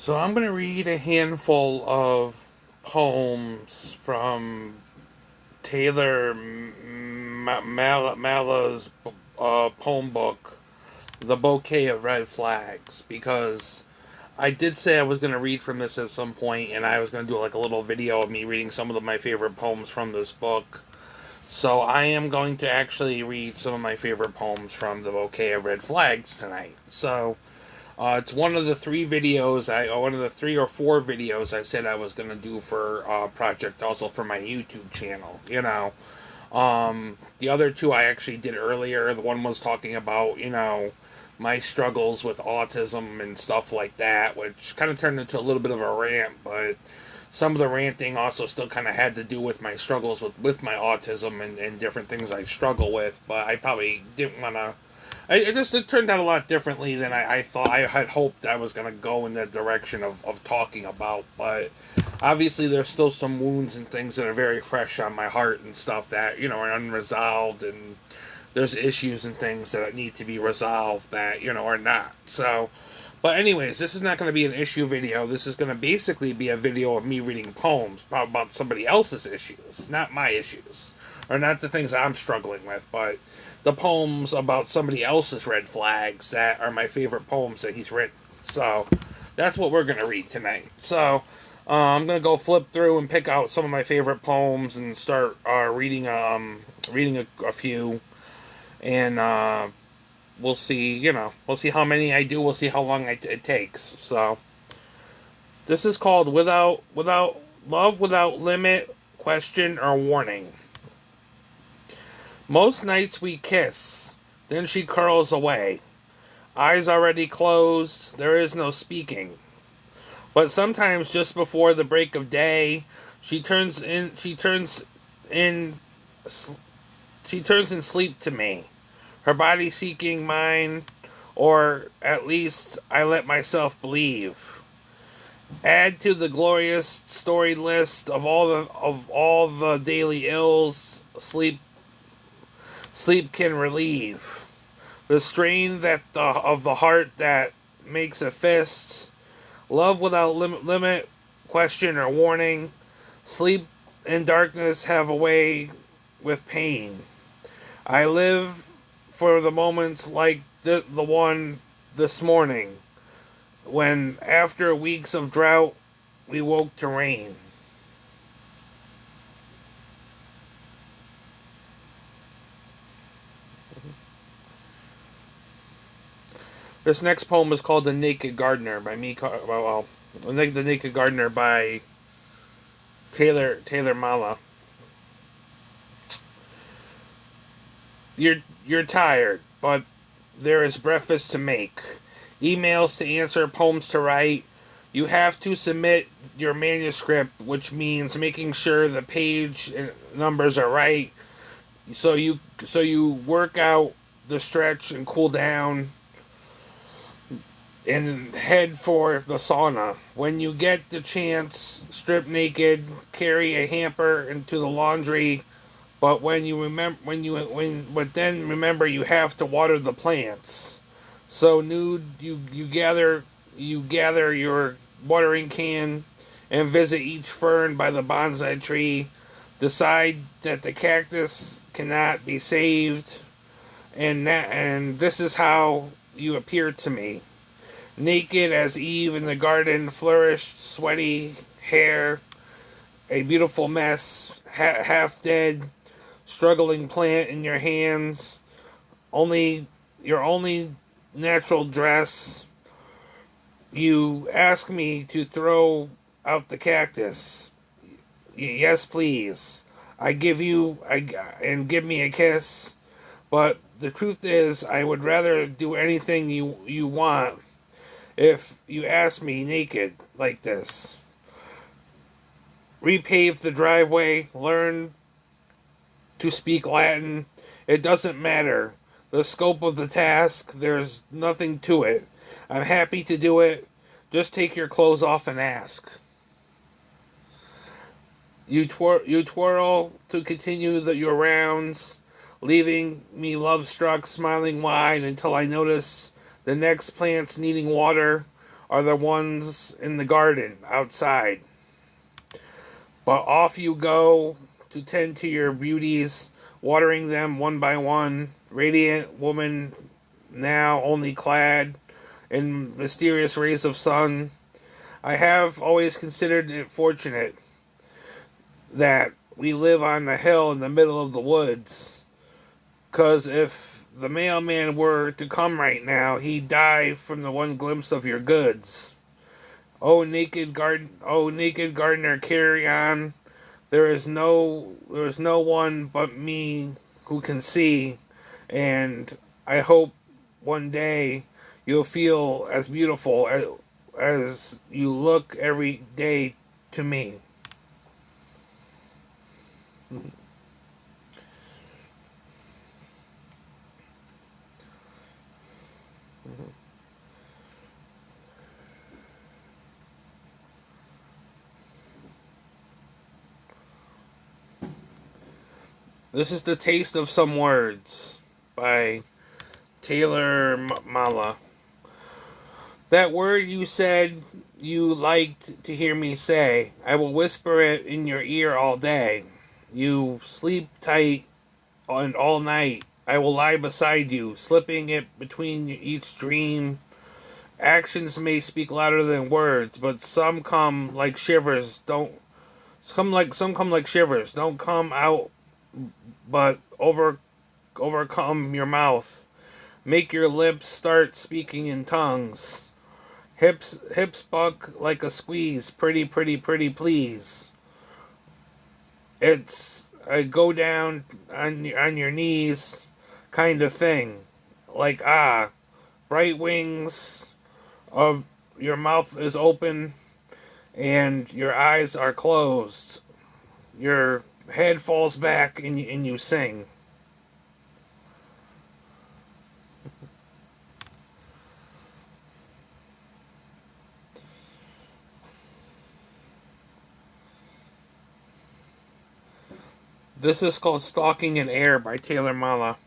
So I'm going to read a handful of poems from Taylor Mala's poem book, The Bouquet of Red Flags, because I did say I was going to read from this at some point, and I was going to do like a little video of me reading some of my favorite poems from this book. So I am going to actually read some of my favorite poems from The Bouquet of Red Flags tonight. So it's one of the three or four videos I said I was going to do for project, also for my YouTube channel, the other two I actually did earlier. The one was talking about, my struggles with autism and stuff like that, which kind of turned into a little bit of a rant, but some of the ranting also still kind of had to do with my struggles with my autism and different things I struggle with, but I probably didn't want to. It turned out a lot differently than I thought. I had hoped I was going to go in that direction of talking about, but obviously there's still some wounds and things that are very fresh on my heart and stuff that, are unresolved, and there's issues and things that need to be resolved that, are not. So, but anyways, this is not going to be an issue video. This is going to basically be a video of me reading poems about somebody else's issues, not my issues, or not the things I'm struggling with, but the poems about somebody else's red flags that are my favorite poems that he's written. So that's what we're going to read tonight. So I'm going to go flip through and pick out some of my favorite poems and start reading a few. And we'll see, we'll see how many I do. We'll see how long it takes. So this is called Without Love Without Limit, Question or Warning. Most nights we kiss, then she curls away. Eyes already closed, there is no speaking. But sometimes just before the break of day, she turns in sleep to me. Her body seeking mine, or at least I let myself believe. Add to the glorious storied list of all the daily ills sleep can relieve. The strain of the heart that makes a fist. Love without limit, question or warning. Sleep and darkness have a way with pain. I live for the moments like the one this morning, when after weeks of drought we woke to rain. This next poem is called The Naked Gardener by me. The Naked Gardener by Taylor Mala. You're tired, but there is breakfast to make, emails to answer, poems to write. You have to submit your manuscript, which means making sure the page numbers are right. So you work out the stretch and cool down and head for the sauna. When you get the chance, strip naked, carry a hamper into the laundry. But then remember you have to water the plants. So nude, you gather your watering can and visit each fern by the bonsai tree. Decide that the cactus cannot be saved, and this is how you appear to me. Naked as Eve in the garden flourished, sweaty hair, a beautiful mess, half dead, struggling plant in your hands, your only natural dress. You ask me to throw out the cactus. Yes, please. Give me a kiss. But the truth is, I would rather do anything you want if you ask me naked like this. Repave the driveway, learn to speak Latin. It doesn't matter the scope of the task. There's nothing to it. I'm happy to do it. Just take your clothes off and ask. You twirl to continue your rounds, leaving me love-struck, smiling wide until I notice the next plant's needing water, are the ones in the garden outside. But off you go to tend to your beauties, watering them one by one, radiant woman now only clad in mysterious rays of sun. I have always considered it fortunate that we live on a hill in the middle of the woods, 'cause if the mailman were to come right now, he'd die from the one glimpse of your goods. Oh naked gardener, carry on. There is no one but me who can see, and I hope one day you'll feel as beautiful as you look every day to me. This is The Taste of Some Words by Taylor Mala. That word you said you liked to hear me say, I will whisper it in your ear all day. You sleep tight and all night. I will lie beside you, slipping it between each dream. Actions may speak louder than words, but some come like shivers. Don't come like shivers. Don't come out, but overcome your mouth. Make your lips start speaking in tongues. Hips buck like a squeeze. Pretty, please. It's a go down on your knees kind of thing. Like, bright wings of your mouth is open and your eyes are closed. Your head falls back and you sing. This is called Stalking in Air by Taylor Mala.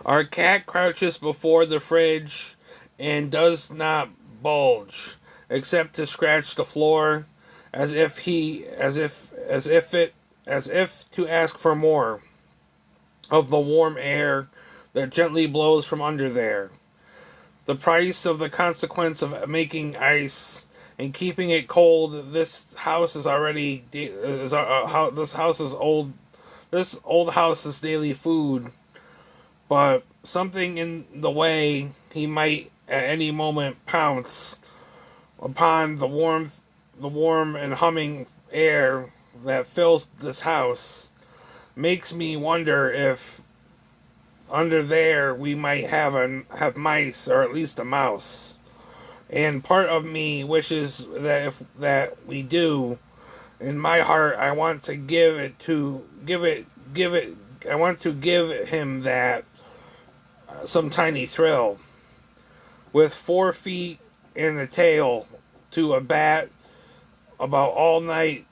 Our cat crouches before the fridge and does not bulge, except to scratch the floor, as if to ask for more of the warm air that gently blows from under there. The price of the consequence of making ice and keeping it cold. This house is already this old house is daily food, but something in the way he might at any moment pounce upon the warm and humming air that fills this house makes me wonder if under there we might have mice, or at least a mouse. And part of me wishes that we do. In my heart, I want to give him that some tiny thrill. With 4 feet and a tail to a bat about all night,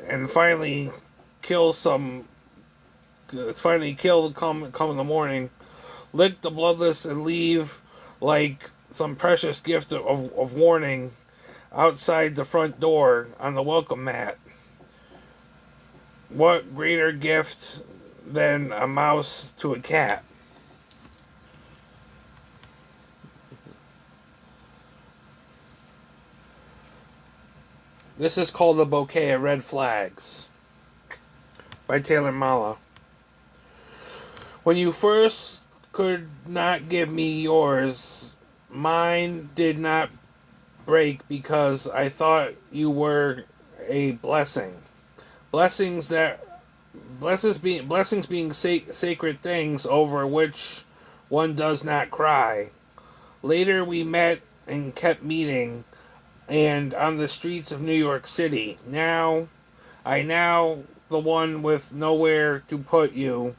and finally kill come in the morning, lick the bloodless and leave like some precious gift of warning outside the front door on the welcome mat. What greater gift than a mouse to a cat? This is called The Bouquet of Red Flags by Taylor Mala. When you first could not give me yours, mine did not break because I thought you were a blessing. Blessings being sacred things over which one does not cry. Later we met and kept meeting, and on the streets of New York City. Now the one with nowhere to put you,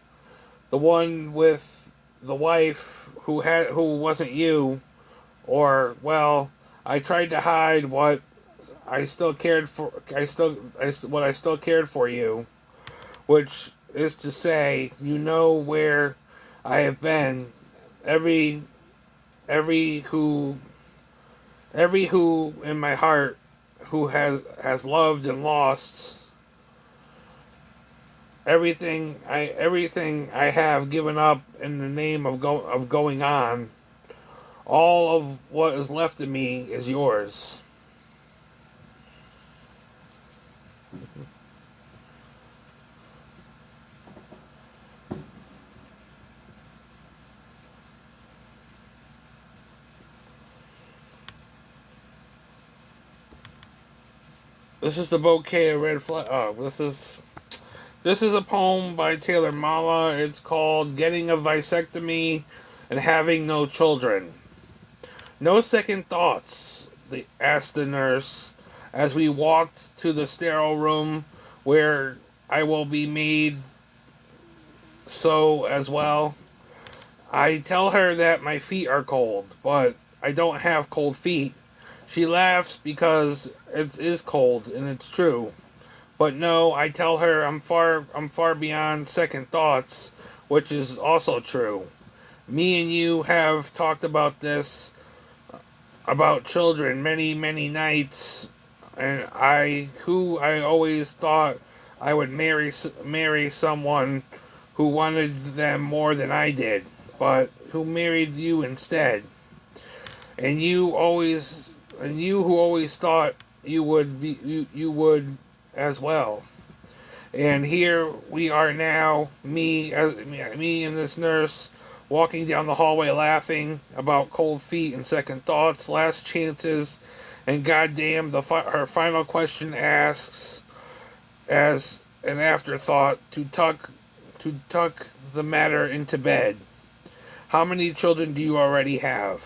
the one with the wife who wasn't you, or, well, I tried to hide what I still cared for you, which is to say, you know where I have been, every who Every who in my heart who has loved and lost everything I have given up in the name of going on. All of what is left of me is yours. This is the bouquet of red flowers. This is a poem by Taylor Mala. It's called Getting a Vasectomy and Having No Children. No second thoughts, asked the nurse, as we walked to the sterile room where I will be made so as well. I tell her that my feet are cold, but I don't have cold feet. She laughs because it is cold, and it's true. But no, I tell her I'm far beyond second thoughts, which is also true. Me and you have talked about this, about children, many, many nights, and I always thought I would marry someone who wanted them more than I did, but who married you instead. And you who always thought you would as well. And here we are now, me and this nurse, walking down the hallway laughing about cold feet and second thoughts, last chances, and goddamn, her final question asks, as an afterthought, to tuck the matter into bed. How many children do you already have?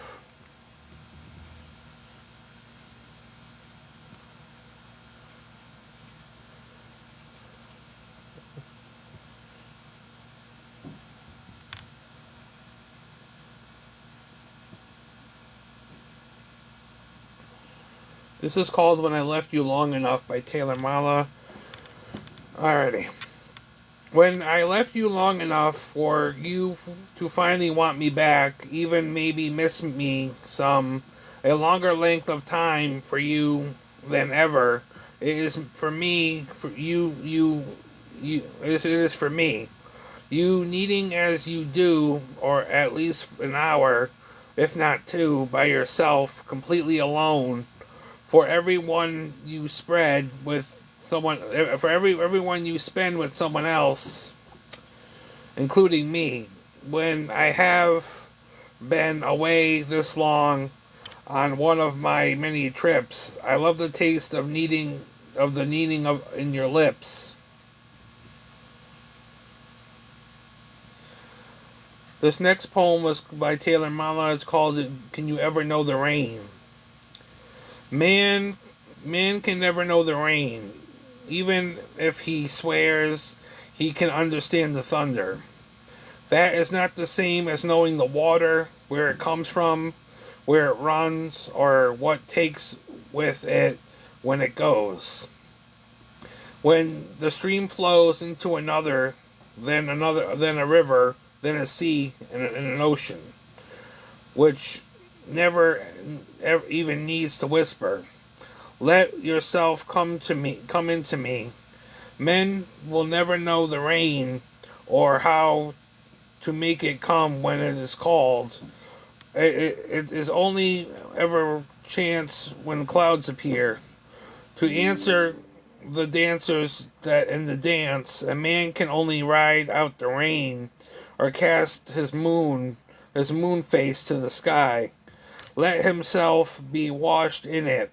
This is called When I Left You Long Enough by Taylor Mala. Alrighty. When I left you long enough for you to finally want me back, even maybe miss me some, a longer length of time for you than ever, it is for me, for it is for me. You needing as you do, or at least an hour, if not two, by yourself, completely alone, for everyone you spread with someone, for everyone you spend with someone else, including me. When I have been away this long on one of my many trips, I love the taste of kneading in your lips. This next poem was by Taylor Mala. It's called Can You Ever Know the Rain? Man can never know the rain. Even if he swears he can understand the thunder. That is not the same as knowing the water, where it comes from, where it runs, or what takes with it when it goes. When the stream flows into another, then a river, then a sea, and an ocean, which never even needs to whisper. Let yourself come into me. Men will never know the rain or how to make it come when it is called. It is only ever chance when clouds appear. To answer the dancers that in the dance, a man can only ride out the rain or cast his moon face to the sky. Let himself be washed in it.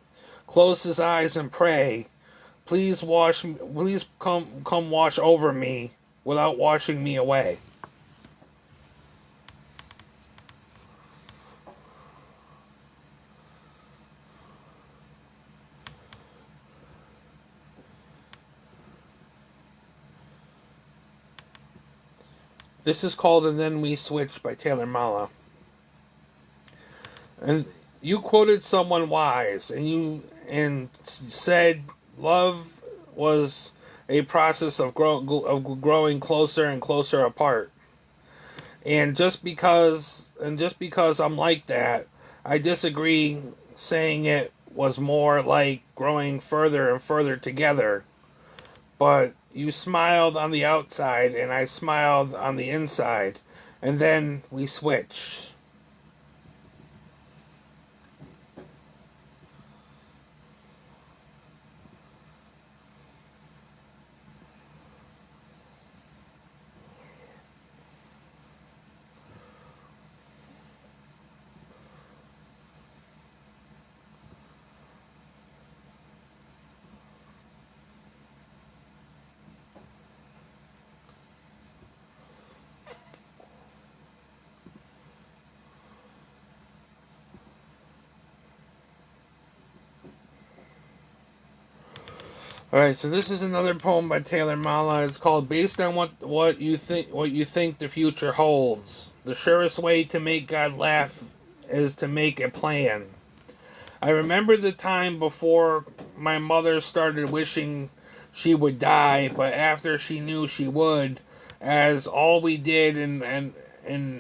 Close his eyes and pray. Please come wash over me without washing me away. This is called And Then We Switch by Taylor Mala. And you quoted someone wise, and said love was a process of growing closer and closer apart. And just because I'm like that, I disagree saying it was more like growing further and further together. But you smiled on the outside, and I smiled on the inside. And then we switched. Alright, so this is another poem by Taylor Mala. It's called Based on what you think the future holds. The surest way to make God laugh is to make a plan. I remember the time before my mother started wishing she would die, but after she knew she would, as all we did in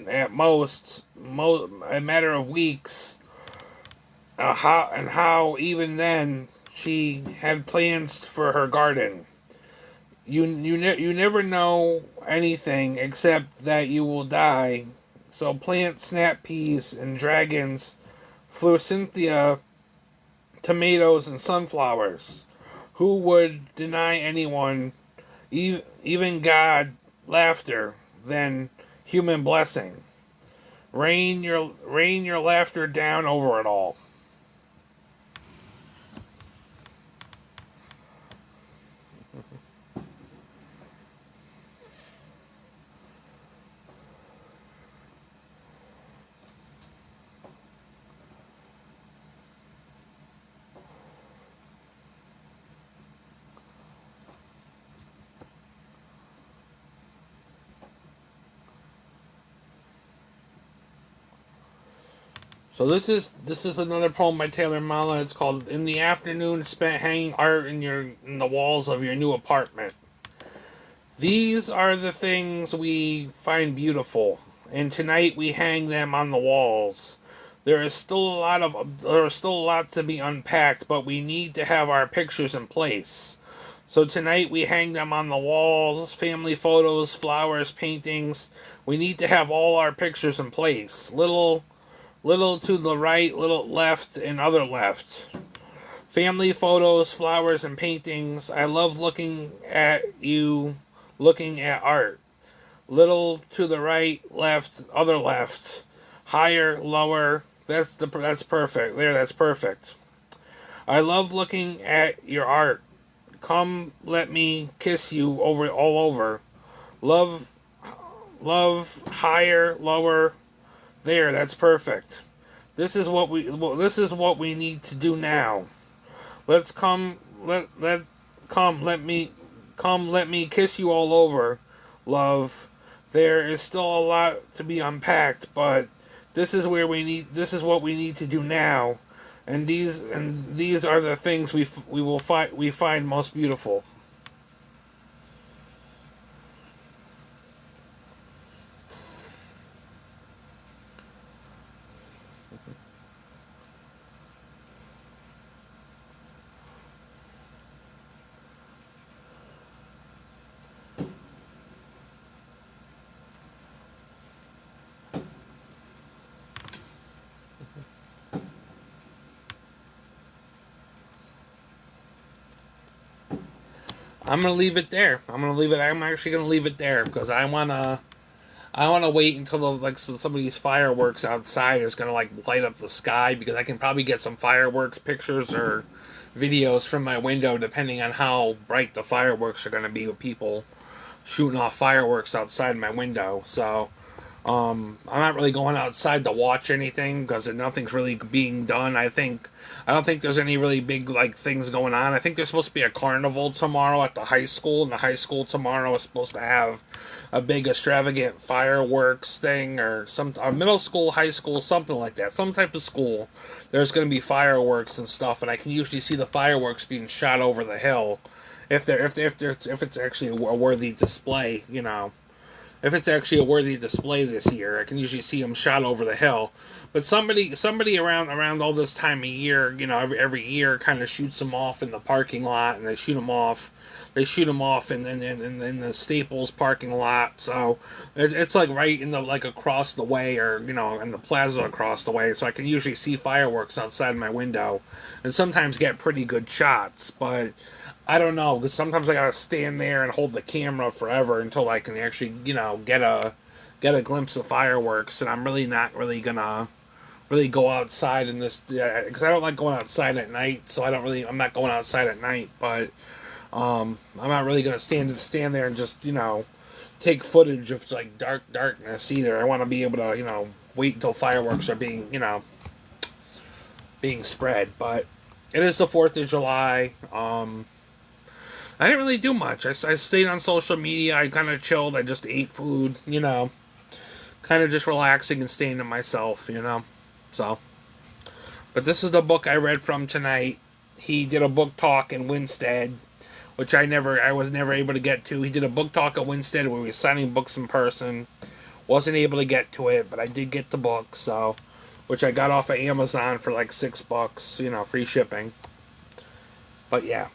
at most a matter of weeks, how even then she had plans for her garden. You never know anything except that you will die. So plant snap peas and dragons, Fluocinthia, tomatoes, and sunflowers. Who would deny anyone, even God, laughter than human blessing? Rain your laughter down over it all. So this is another poem by Taylor Mala. It's called "In the Afternoon Spent Hanging Art in the Walls of Your New Apartment." These are the things we find beautiful, and tonight we hang them on the walls. There is still a lot to be unpacked, but we need to have our pictures in place. So tonight we hang them on the walls, family photos, flowers, paintings. We need to have all our pictures in place. Little to the right, little left, and other left. Family photos, flowers, and paintings. I love looking at you, looking at art. Little to the right, left, other left. Higher, lower. That's perfect. There, that's perfect. I love looking at your art. Come, let me kiss you all over. Love, higher, lower. There, that's perfect. This is what we need to do now. Let me kiss you all over, love. There is still a lot to be unpacked, but this is what we need to do now. And these are the things we find most beautiful. I'm gonna leave it there. I'm actually gonna leave it there because I wanna wait until some of these fireworks outside is gonna light up the sky, because I can probably get some fireworks pictures or videos from my window depending on how bright the fireworks are gonna be, with people shooting off fireworks outside my window. So I'm not really going outside to watch anything because nothing's really being done. I don't think there's any really big things going on. I think there's supposed to be a carnival tomorrow at the high school, and the high school tomorrow is supposed to have a big extravagant fireworks thing, or a middle school, high school, something like that. Some type of school. There's going to be fireworks and stuff, and I can usually see the fireworks being shot over the hill if it's actually a worthy display, if it's actually a worthy display this year. I can usually see them shot over the hill, but somebody around all this time of year, you know, every year kind of shoots them off in the parking lot, and they shoot them off. They shoot them off in the Staples parking lot, so it's like right in the, like, across the way, or, you know, in the plaza across the way, so I can usually see fireworks outside my window, and sometimes get pretty good shots. But I don't know, because sometimes I gotta stand there and hold the camera forever until I can actually, you know, get a glimpse of fireworks, and I'm really not really gonna really go outside in this, because I don't like going outside at night, so I'm not going outside at night, but I'm not really gonna stand there and just, you know, take footage of, like, darkness either. I want to be able to, you know, wait until fireworks are being, you know, being spread. But it is the 4th of July. I didn't really do much. I stayed on social media. I kind of chilled. I just ate food, you know, kind of just relaxing and staying to myself, you know. So, but this is the book I read from tonight. He did a book talk in Winstead, which I was never able to get to. He did a book talk at Winstead where we were signing books in person. Wasn't able to get to it, but I did get the book, so, which I got off of Amazon for like $6, you know, free shipping. But yeah.